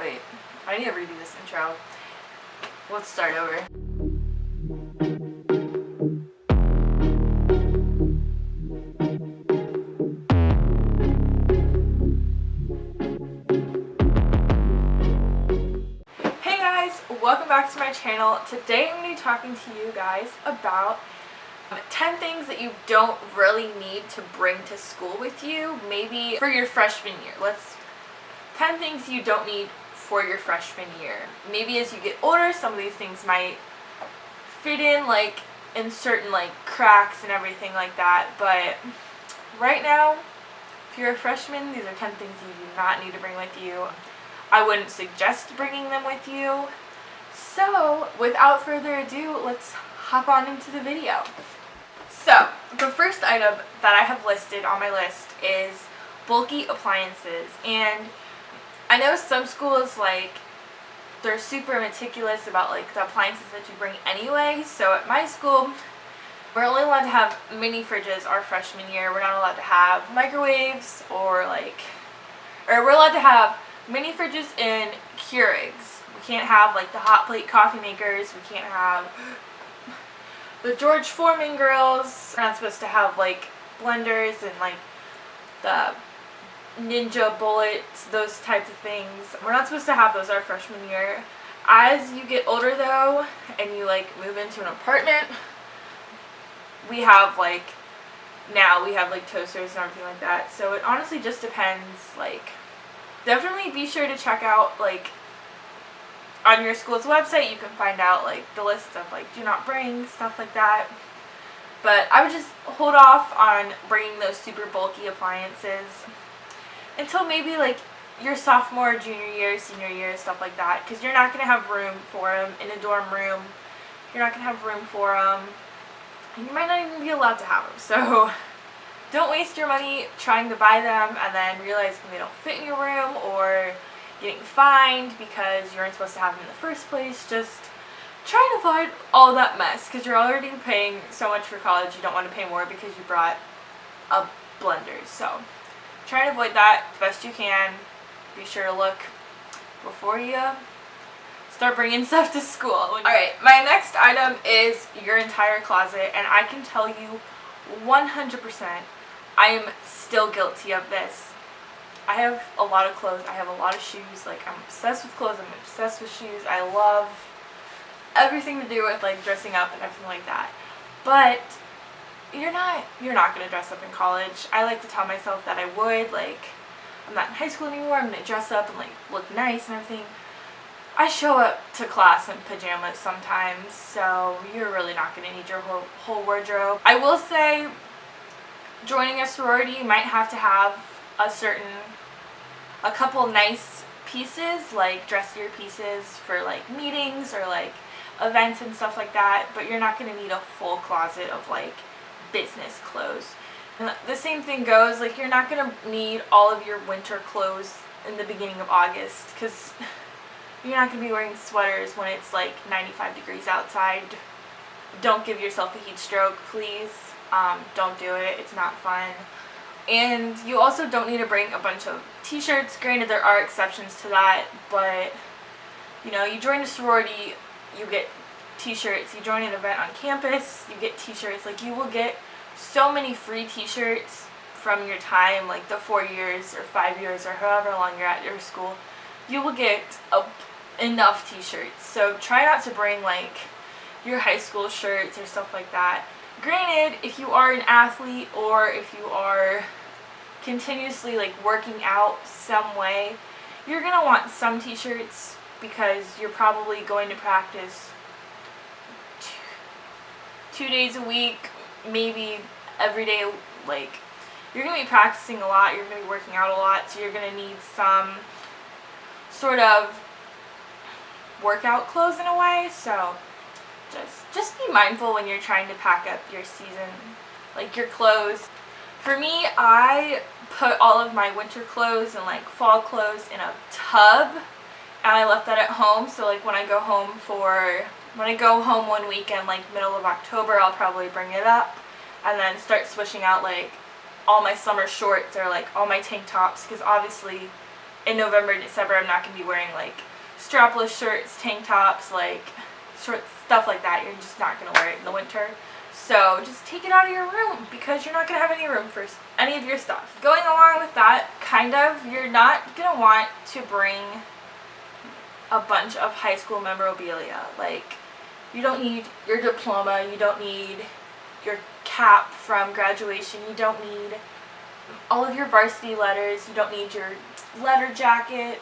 Wait, I need to redo this intro. Let's start over. Hey guys, welcome back to my channel. Today I'm going to be talking to you guys about 10 things that you don't really need to bring to school with you, maybe for your freshman year. 10 things you don't need for your freshman year. Maybe as you get older, some of these things might fit in certain cracks and everything like that, but right now, if you're a freshman, these are 10 things you do not need to bring with you. I wouldn't suggest bringing them with you. So, without further ado, let's hop on into the video. So, the first item that I have listed on my list is bulky appliances. And I know some schools, they're super meticulous about, the appliances that you bring anyway. So, at my school, we're only allowed to have mini fridges our freshman year. We're not allowed to have microwaves or we're allowed to have mini fridges and Keurigs. We can't have, the hot plate coffee makers. We can't have the George Foreman grills. We're not supposed to have blenders and the Ninja bullets, those types of things. We're not supposed to have those our freshman year. As you get older though, and you move into an apartment, we have now we have toasters and everything like that. So it honestly just depends. Definitely be sure to check out on your school's website. You can find out the list of do not bring, stuff like that. But I would just hold off on bringing those super bulky appliances until maybe your sophomore, junior year, senior year, stuff like that, because you're not going to have room for them in a dorm room. You're not going to have room for them, and you might not even be allowed to have them. So don't waste your money trying to buy them and then realizing they don't fit in your room or getting fined because you weren't supposed to have them in the first place. Just try to avoid all that mess, because you're already paying so much for college. You don't want to pay more because you brought a blender. So try to avoid that the best you can. Be sure to look before you start bringing stuff to school. Alright, my next item is your entire closet, and I can tell you 100% I am still guilty of this. I have a lot of clothes. I have a lot of shoes. I'm obsessed with clothes. I'm obsessed with shoes. I love everything to do with dressing up and everything like that. But you're not going to dress up in college. I like to tell myself that I would. I'm not in high school anymore. I'm going to dress up and look nice and everything. I show up to class in pajamas sometimes, so you're really not going to need your whole wardrobe. I will say, joining a sorority, you might have to have a couple nice pieces, dressier pieces for meetings or events and stuff like that, but you're not going to need a full closet of business clothes. And the same thing goes, you're not going to need all of your winter clothes in the beginning of August, because you're not going to be wearing sweaters when it's 95 degrees outside. Don't give yourself a heat stroke, please. Don't do it. It's not fun. And you also don't need to bring a bunch of t-shirts. Granted, there are exceptions to that, but you join a sorority, you get t-shirts. You join an event on campus, you get t-shirts. You will get so many free t-shirts from your time, the 4 years or 5 years or however long you're at your school. You will get enough t-shirts. So try not to bring your high school shirts or stuff like that. Granted, if you are an athlete or if you are continuously working out some way, you're going to want some t-shirts, because you're probably going to practice 2 days a week, maybe every day. You're going to be practicing a lot, you're going to be working out a lot, so you're going to need some sort of workout clothes in a way. So just be mindful when you're trying to pack up your season, your clothes. For me, I put all of my winter clothes and fall clothes in a tub, and I left that at home. So when I go home one weekend, middle of October, I'll probably bring it up and then start switching out all my summer shorts or all my tank tops, because obviously in November and December I'm not going to be wearing like strapless shirts, tank tops, like short stuff like that. You're just not going to wear it in the winter. So just take it out of your room because you're not going to have any room for any of your stuff. Going along with that, kind of, you're not going to want to bring a bunch of high school memorabilia. Like, you don't need your diploma, you don't need your cap from graduation, you don't need all of your varsity letters, you don't need your letter jacket,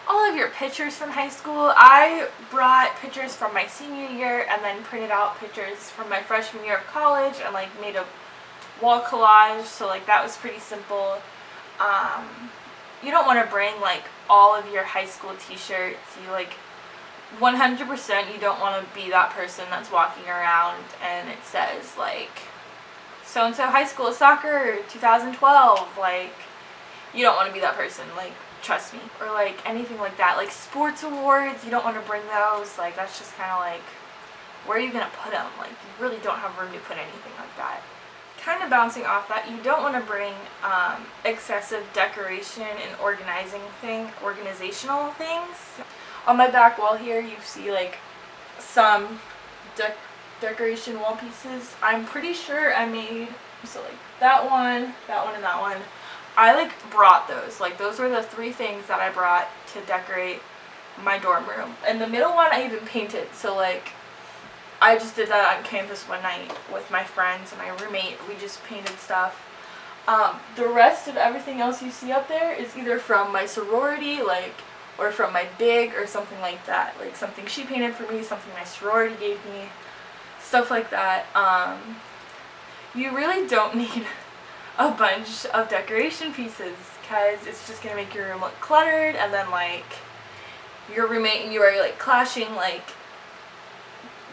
all of your pictures from high school. I brought pictures from my senior year and then printed out pictures from my freshman year of college and like made a wall collage, so like that was pretty simple. You don't want to bring like all of your high school t-shirts. You like 100% you don't want to be that person that's walking around and it says like so and so high school soccer 2012. Like, you don't want to be that person, like, trust me. Or like anything like that, like sports awards, you don't want to bring those. Like, that's just kind of like, where are you gonna put them? Like, you really don't have room to put anything like that. Kind of bouncing off that, you don't want to bring excessive decoration and organizational things. On my back wall here, you see like some decoration wall pieces. I'm pretty sure I made, so like that one, and that one. I like brought those. Like, those were the 3 things that I brought to decorate my dorm room. And the middle one I even painted. So like, I just did that on campus one night with my friends and my roommate. We just painted stuff. The rest of everything else you see up there is either from my sorority, like, or from my big or something like that. Like something she painted for me, something my sorority gave me, stuff like that. You really don't need a bunch of decoration pieces because it's just going to make your room look cluttered, and then like your roommate and you are like clashing like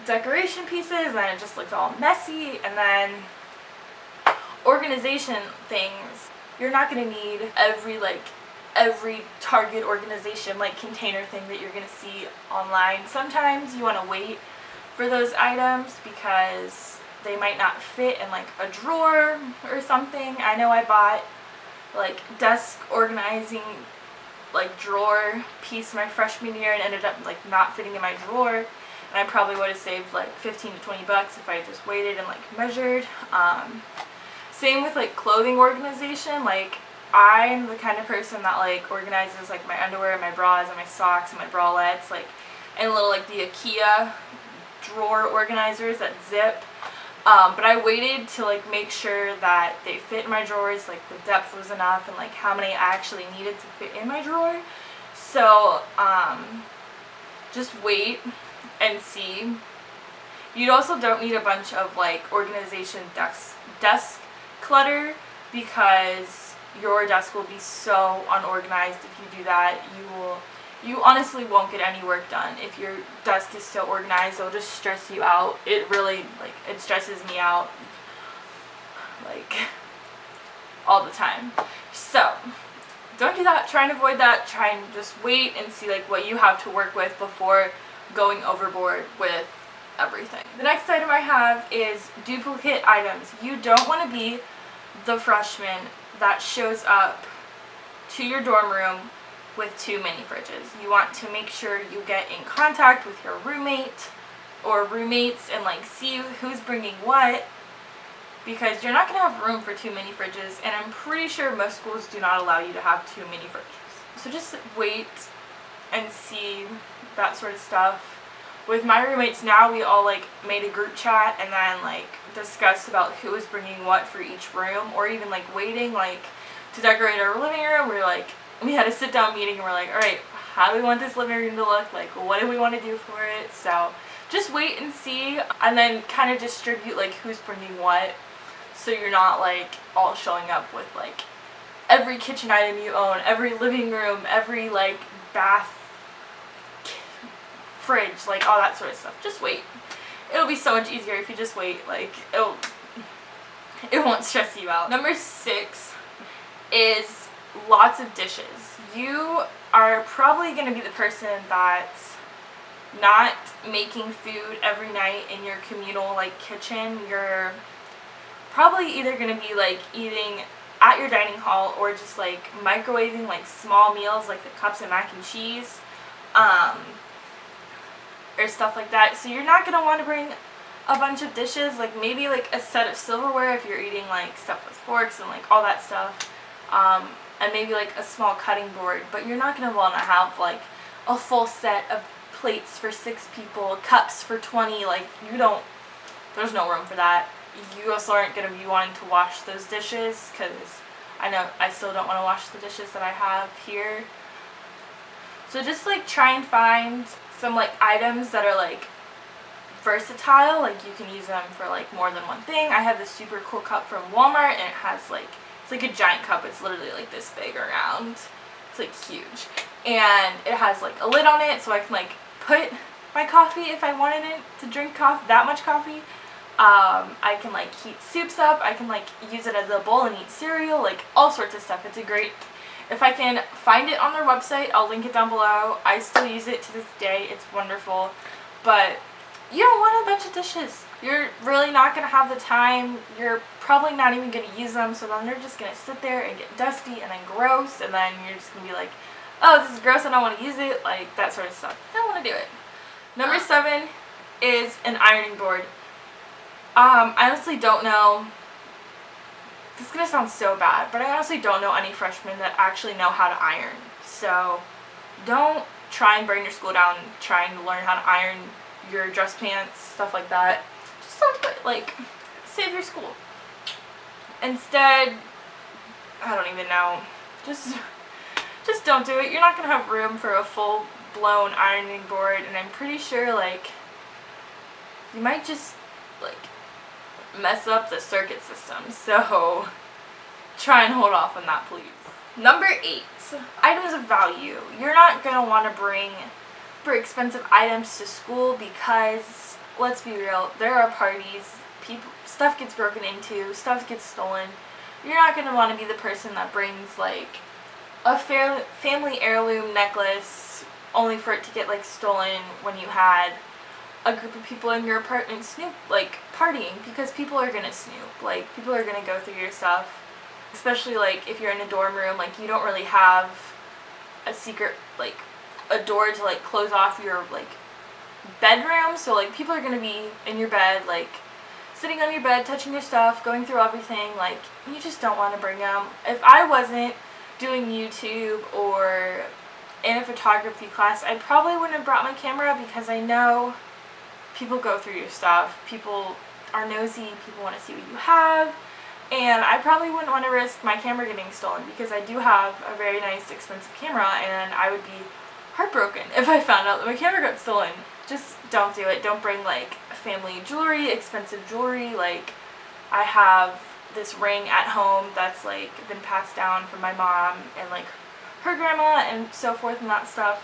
decoration pieces and then it just looks all messy. And then organization things, you're not going to need every Target organization like container thing that you're going to see online. Sometimes you want to wait for those items because they might not fit in like a drawer or something. I know I bought like desk organizing like drawer piece my freshman year and ended up like not fitting in my drawer, and I probably would have saved like 15 to 20 bucks if I just waited and like measured. Same with like clothing organization. Like, I'm the kind of person that like organizes like my underwear and my bras and my socks and my bralettes like in little like the IKEA drawer organizers that zip. But I waited to like make sure that they fit in my drawers, like the depth was enough and like how many I actually needed to fit in my drawer. So just wait and see. You also don't need a bunch of like organization desk clutter because your desk will be so unorganized. If you do that, you honestly won't get any work done. If your desk is so organized, it'll just stress you out. It really, like, it stresses me out, like, all the time. So, don't do that. Try and avoid that. Try and just wait and see, like, what you have to work with before going overboard with everything. The next item I have is duplicate items. You don't want to be the freshman that shows up to your dorm room with too many fridges. You want to make sure you get in contact with your roommate or roommates and like see who's bringing what, because you're not going to have room for too many fridges, and I'm pretty sure most schools do not allow you to have too many fridges. So just wait and see that sort of stuff. With my roommates now, we all like made a group chat and then like discussed about who was bringing what for each room, or even like waiting like to decorate our living room. We had a sit down meeting and we're like, all right, how do we want this living room to look? Like, what do we want to do for it? So just wait and see, and then kind of distribute like who's bringing what, so you're not like all showing up with like every kitchen item you own, every living room, every like bath, fridge, like all that sort of stuff. Just wait. It'll be so much easier if you just wait. Like, it won't stress you out. Number 6 is lots of dishes. You are probably going to be the person that's not making food every night in your communal like kitchen. You're probably either going to be like eating at your dining hall, or just like microwaving like small meals like the cups of mac and cheese, or stuff like that. So you're not gonna want to bring a bunch of dishes, like maybe like a set of silverware if you're eating like stuff with forks and like all that stuff, and maybe like a small cutting board. But you're not gonna want to have like a full set of plates for 6 people, cups for 20. Like there's no room for that. You also aren't going to be wanting to wash those dishes, because I know I still don't want to wash the dishes that I have here. So just like try and find some like items that are like versatile, like you can use them for like more than one thing. I have this super cool cup from Walmart, and it has like, it's like a giant cup. It's literally like this big around. It's like huge, and it has like a lid on it, so I can like put my coffee if I wanted it to drink that much coffee. I can like heat soups up. I can like use it as a bowl and eat cereal, like all sorts of stuff. It's a great, if I can find it on their website, I'll link it down below. I still use it to this day. It's wonderful. But you don't want a bunch of dishes. You're really not going to have the time. You're probably not even going to use them, so then they're just going to sit there and get dusty and then gross, and then you're just going to be like, oh, this is gross, I don't want to use it, like that sort of stuff. I don't want to do it. Number 7 is an ironing board. I honestly don't know, this is going to sound so bad, but I honestly don't know any freshmen that actually know how to iron. So don't try and burn your school down trying to learn how to iron your dress pants, stuff like that. Just don't do it. Like, save your school. Instead, I don't even know, just don't do it. You're not going to have room for a full-blown ironing board, and I'm pretty sure, like, you might just, like, mess up the circuit system. So try and hold off on that, please. Number 8, items of value. You're not going to want to bring super expensive items to school, because, let's be real, there are parties, stuff gets broken into, stuff gets stolen. You're not going to want to be the person that brings, like, a family heirloom necklace only for it to get like stolen when you had a group of people in your apartment partying, because people are gonna snoop. Like, people are gonna go through your stuff, especially like if you're in a dorm room. Like, you don't really have a secret, like a door to like close off your like bedroom, so like people are gonna be in your bed, like sitting on your bed, touching your stuff, going through everything. Like, you just don't want to bring them. If I wasn't doing YouTube or in a photography class, I probably wouldn't have brought my camera, because I know people go through your stuff. People are nosy. People want to see what you have. And I probably wouldn't want to risk my camera getting stolen, because I do have a very nice, expensive camera, and I would be heartbroken if I found out that my camera got stolen. Just don't do it. Don't bring like family jewelry, expensive jewelry. Like, I have this ring at home that's like been passed down from my mom and like her grandma and so forth and that stuff.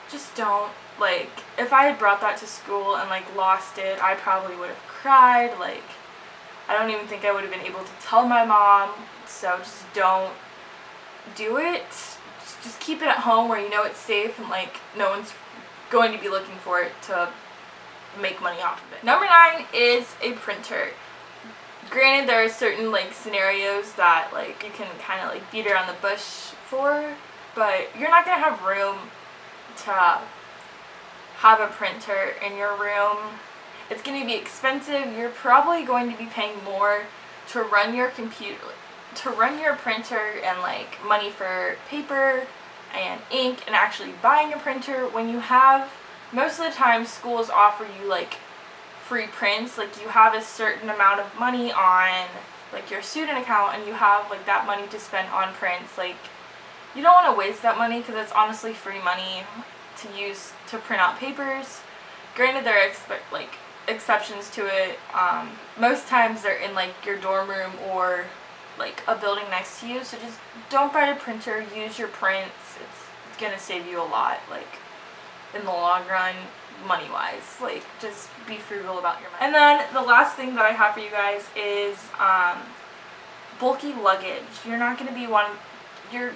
Just don't, like, if I had brought that to school and like lost it, I probably would have cried. Like, I don't even think I would have been able to tell my mom. So just don't do it. Just keep it at home where you know it's safe, and like no one's going to be looking for it to make money off of it. Number 9 is a printer. Granted, there are certain like scenarios that like you can kind of like beat around the bush for, but you're not gonna have room to have a printer in your room. It's gonna be expensive. You're probably going to be paying more to run your computer, to run your printer, and like money for paper and ink, and actually buying a printer, when you have, most of the time schools offer you like free prints. Like, you have a certain amount of money on like your student account, and you have like that money to spend on prints. Like, you don't want to waste that money, because it's honestly free money to use to print out papers. Granted, there are exceptions to it. Most times they're in like your dorm room or like a building next to you, so just don't buy a printer. Use your prints. It's gonna save you a lot, like in the long run, money wise. Like, just be frugal about your money. And then the last thing that I have for you guys is bulky luggage. You're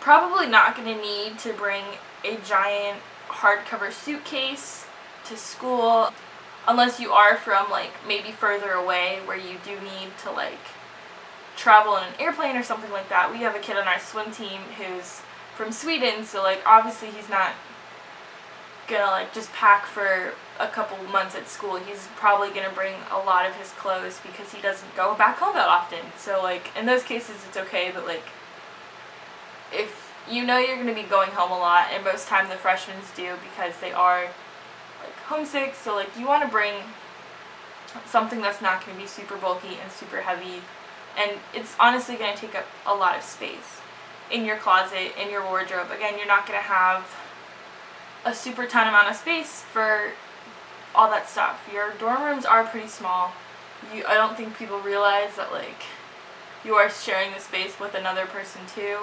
probably not gonna need to bring a giant hardcover suitcase to school, unless you are from like maybe further away where you do need to like travel in an airplane or something like that. We have a kid on our swim team who's from Sweden, so like obviously he's not gonna like just pack for a couple months at school. He's probably gonna bring a lot of his clothes because he doesn't go back home that often. So like in those cases it's okay, but like if you know you're gonna be going home a lot, and most times the freshmen do because they are like homesick, so like you want to bring something that's not going to be super bulky and super heavy, and it's honestly going to take up a lot of space in your closet, in your wardrobe. Again, you're not going to have a super ton amount of space for all that stuff. Your dorm rooms are pretty small. I don't think people realize that like you are sharing the space with another person too.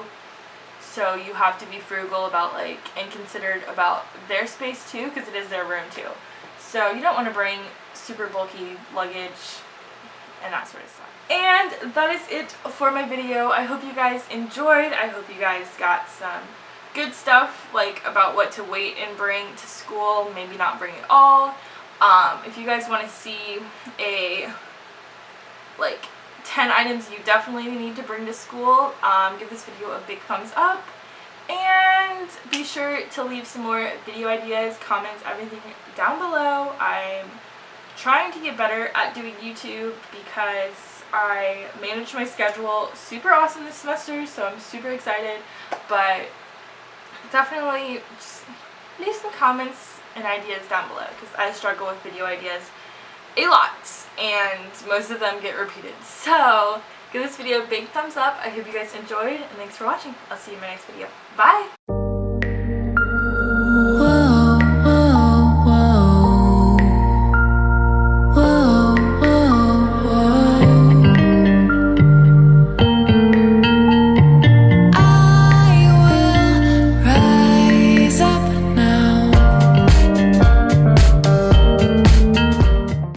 So you have to be frugal about like and considerate about their space too, because it is their room too. So you don't want to bring super bulky luggage and that sort of stuff. And that is it for my video. I hope you guys enjoyed. I hope you guys got some good stuff like about what to weight and bring to school. Maybe not bring it all. If you guys want to see a like 10 items you definitely need to bring to school, give this video a big thumbs up, and be sure to leave some more video ideas, comments, everything down below. I'm trying to get better at doing YouTube because I managed my schedule super awesome this semester, so I'm super excited, but definitely just leave some comments and ideas down below because I struggle with video ideas a lot, and most of them get repeated. So give this video a big thumbs up. I hope you guys enjoyed, and thanks for watching. I'll see you in my next video. Bye!